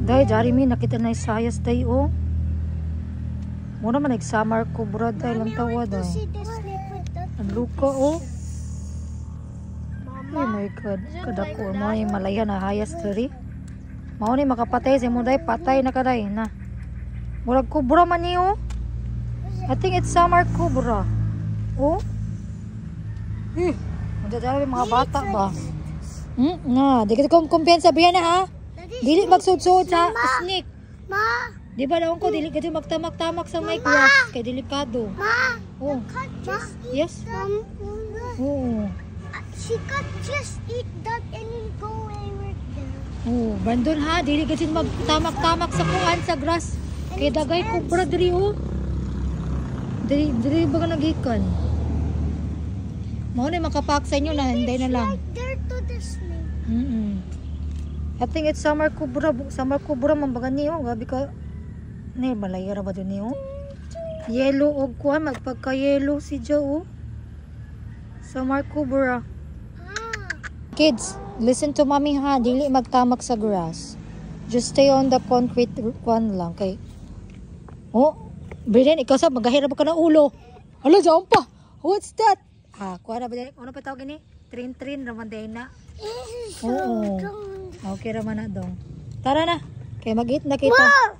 Day, Jeremy, nakita na isayas day, oh. Muna man nag-summer cobra day lang tawa day. Ang luka, oh. Oh my God. Kadako mo yung malaya na hayas dari. Mao ni makapatay sa mo day, patay na kaday na. Murag cobra man ni, oh. I think it's summer cobra. Oh. Madadala mga bata ba? Nga, di kita kumpiyansa biyan na ha. Dili magsud-sud sa snake. Ma. Di ba daw ko dili kasi magtamak-tamak sa may grass kay delikado. Ma. Oh. Yes. Oh. She could just eat that and go away right there. Oh, bandon ha, dili kasi magtamak-tamak sa kuan sa grass. Kay dagay cobra diri oh. Diri ba ka nagikan? Mao na makapak sa inyo na hinday na lang. There to the snake. I think it's summer cobra man baga niyo, gabi ka. Ni malaya ra ba dun niyo? Yellow og kuan magpagka-yellow si Joe. Summer cobra. Kids, listen to mommy ha, dili magtamak sa grass. Just stay on the concrete one lang kay. Oh, Brian, ikaw sa magahirap ka na ulo. Hala, diyan pa. What's that? Kuha na ba dyan? Ano pa tawag ini? Trin raman day na. Oo. Okay raman na dong. Tara na. Kaya mag-eat na kita.